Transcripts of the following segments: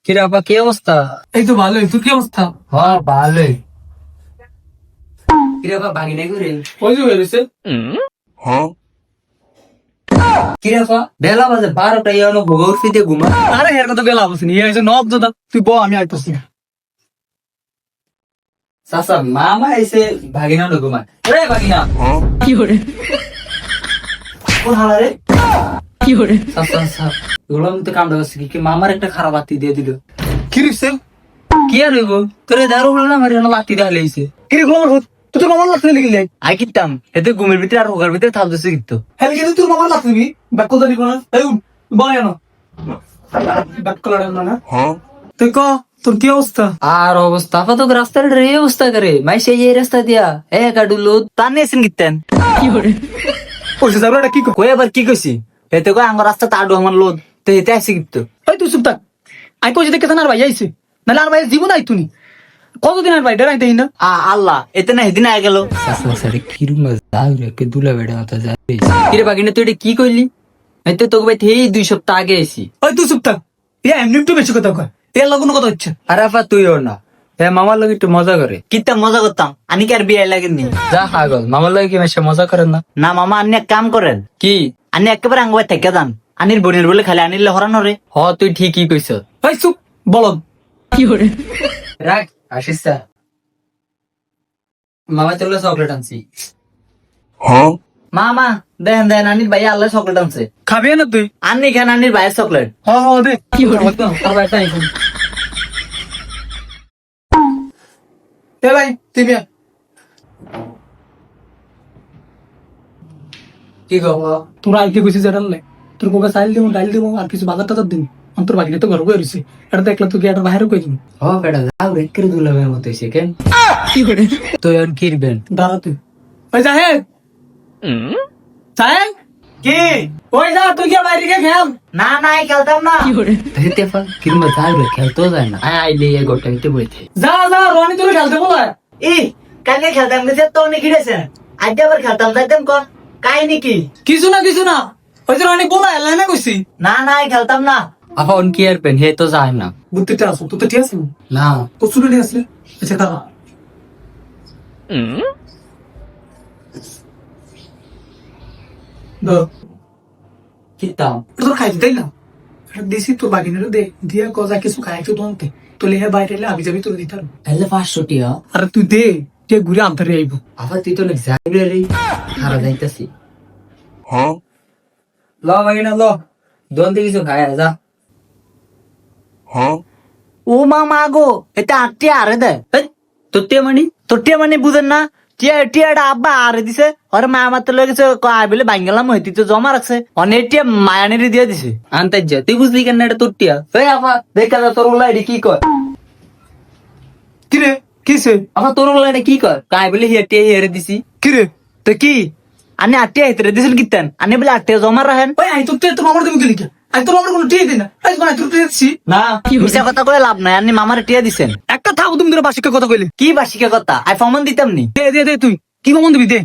কিরে আপা, কি অবস্থা? এই তো ভালোই, তোর কি অবস্থা? হ্যাঁ ভালোই। কিরে আপা, ভাগি নাই করে? ওই যে বেরিয়েছে। কিরে আপা, বেলা বাজে 12টা, এখনো ভোগর ফিতে ঘুমা? আরে এর কথা বেলা বসে নিয়ে এসে নব দাদা, তুই বল আমি আইতেছি। চাচা মামা এসে ভাগিনা ঘুমায়। রে ভাগিনা, কি করে কোন হালা রে? কি করে চাচা চাচা এগুলো আমি তো কামড়া করছি কি মামার একটা খারাপ বাতি দিয়ে দিল। কি রিসে? কি আর হইব, তোরে দারু বলে না আমার লাতি দিয়ে হালাইছে। কি রে গোলাম হত? তুই তো মামার লাগতে লিখে যাই। আই কিতাম এতে ঘুমের ভিতরে আর হোকার ভিতরে থাপ দিচ্ছে কিন্তু। হ্যাঁ কিন্তু তুই মামার লাগতে দিবি। ব্যাক কল দিবি না। এই বল না। ব্যাক কল না। তুই ক তোর কি অবস্থা? আর অবস্থা আপা তো রাস্তার এই অবস্থা করে মাই সেই এই রাস্তা দিয়া কাটুলো তার নিয়েছেন কিতেন কি করে ওই যাবড়াটা কি কর? কই আবার কি কইছি এতে কই আঙ্গ রাস্তা তাড়ু আমার লোদ তো এতে আসি কিন্তু। এই তুই চুপ থাক। আই কই যদি কেন আর ভাই আইছে। নালে আর ভাই জীবন আই তুই। কতদিন আর ভাই ডরাই দেই না? আল্লাহ এতে না হেদিন আগে গেল কিরু যাও রে কে দুলা বেড়া হতা যাই কিরে বাকিনা তুই এটা কি কইলি? এই তো তোকে ভাই এই 2 সপ্তাহ আগে আইছি। ওই তুই চুপ থাক। এমনি একটু বেশি কথা কয়। এর লগুন কথা হচ্ছে। আর আপা তুইও না মামার লগে একটু মজা করে কিতা মজা করতাম আনি কি আর বিয়ে লাগেননি যা হাগল মামার লগে কি মেশে মজা করেন না? না মামা আনি এক কাম করেন কি আনি একেবারে আঙ্গবাই থেকে যান আনির বোনের বলে খালি আনিলে হরানো রে। হ তুই ঠিকই কইছ। এই চুপ বলদ। কি করে রাখ আসিস মামা চলে চকলেট আনছি। মামা দেন দেন আনির ভাই আল্লাহ চকলেট আনছে খাবি না তুই? আনি খান আনির ভাইয়ের চকলেট। হ্যাঁ হ্যাঁ দে। কি করে আবার একটা আইফোন। এ ভাই তুই বিয়া। কি গো তোর আইতে কইছিস এটা লাই। তোর কোকে চাইল দিব ডাইল দিব আর কিছু বাজার টাজার দিন। অন্তর বাকি তো ঘর কইরিছে। এটা দেখলা তুই এটা বাইরে কই দিবি। হ বেটা যাও রে করে দুলাবের মতো হইছে কেন কি করে তুই আর কিরবেন দাঁড়া তুই। ওই জাহেদ জাহেদ কি ওই যা তুই কি বাইরে গিয়ে খেল। না না খেলতাম না কি করে ধরতে পার কিরমা যাও রে খেলতেও যায় না আইলে এই গোটা হইতে বইতে যা যা রনি তোর খেলতে বলা। ই কালকে খেলতাম গেছে তো অনেক গিরেছেন আজ আবার খেলতাম যাইতাম কোন কাহিনী কি? কিছু না ওই যে রনি বলা এলাই না কইছি। না না খেলতাম না এখন কি আর পেন হে তো যায় না বুদ্ধিটা আসো তুই তো ঠিক আছে না তো শুনে নিয়ে আসলে আচ্ছা দাঁড়া কিতাম তোর খাইতে তাই না দেশি তোর বাগিনারে দে দিয়া কজা কিছু খাইছো তোনতে তোলে হে বাইরে এলে আবি যাবি তোর দিতাম। তাহলে 500 টিয়া আরে তুই দে তুই ঘুরে আনতে আইবো। আবার তুই তো যাইবে রে হারা যাইতাছি। ল মাগিনা ল দোন থেকে কিছু খায় যা। ও মামা গো এটা আটটিয়া আরে দে তোরটিয়া মানে বুঝেন না টিয়াটা আব্বা আরে দিছে ওর মা আমার তো লেগেছে বলে বাঙ্গালাম হইতি তো জমা রাখছে অনেকটিয়া মায়ানির দিয়ে দিছে আনতাই যা তুই বুঝলি কেন এটা তোরটিয়া এই আবার দেখা তোর ওলা এটি কি কয় কিরে কিসে আবার তোর ওলা এটা কি কয় বলে হিয়াটিয়া হিয়ারে দিছি কিরে তো কি আনে আটটিয়া হিতরে দিছেন কিতেন আনে বলে আটটিয়া জমা রাখেন ওই আই তো তোর মামার তুমি গেলি আই তোর মামার কোনো টিয়ে দে না আই মানে তোর টিয়ে দিছি না মিছা কথা কয়ে লাভ নাই আপনি মামার টিয়া দিছেন একটা থাকো তুমি তোর বাসিকে কথা কইলে কি বার্ষিক কথা আই ফমন দিতাম নি দে তুই কি কমন দিবি দে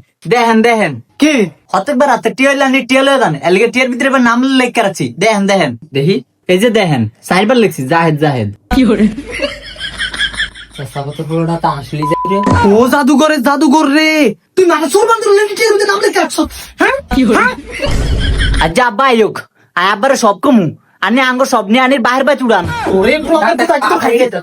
দেখেন কি হতেকবার রাতে টিয়া হইলে আনি টিয়া লয়ে যান এলিগে টিয়ার ভিতরে এবার নাম লেখা রাখছি দেখেন দেখি এই যে দেখেন চারবার লিখছি জাহেদ কি করে চেষ্টা করতে পুরোটা তা আসলি যাবে ও জাদুঘর রে তুই মানে সুরবান তোর লেখি টিয়ের মধ্যে নাম লেখা রাখছ হ্যাঁ কি করে আর যা আব্বা আইক আই আব্বার সব কমু আনি আঙ্গ সব নিয়ে আনির বাহির বাই চুড়ান ওরে তো খাই গেছে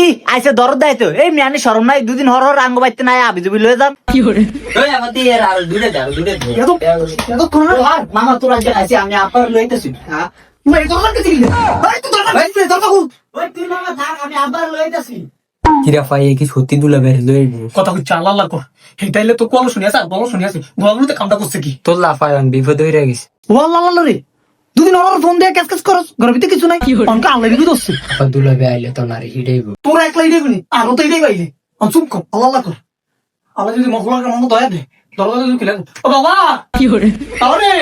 ই আইসে দরদ দাইতো এই মিয়ানি শরম নাই দুদিন হর আঙ্গ বাইতে নাই আবি জবি লয়ে যান কি করে ওই আমাতে এর আর দুইটা দাও এত কোন মামা তোর আজকে আইছি আমি আব্বার লইতেছি হ্যাঁ তুই তোর কাছে গেলি ভাই তুই তোর কাছে তোর কাছে ওই তুই মামা থাক আমি আব্বার লইতেছি কিরা পাই কি সত্যি দুলা বের লই কথা কই চাল আল্লাহ কর হেটাইলে তো কল শুনিয়াছ আর বল শুনিয়াছ গোলাগুলোতে কামটা করছে কি তোর লাফায়ন বিপদ হইরা গেছে ও আল্লাহ রে দুদিন আমার ফোন দিয়ে ক্যাস করস গর্বিতে কিছু নাই অনকা আল্লাহ বিপদ হচ্ছে আবার দুলা বে আইলে তো নারে হিডাইব তোর একলাই দেবনি আর তো এটাই পাইলে চুপ কর আল্লাহ কর আল্লাহ যদি মহলার মন দয়া দে দরজা যদি খুলে ও বাবা কি করে আরে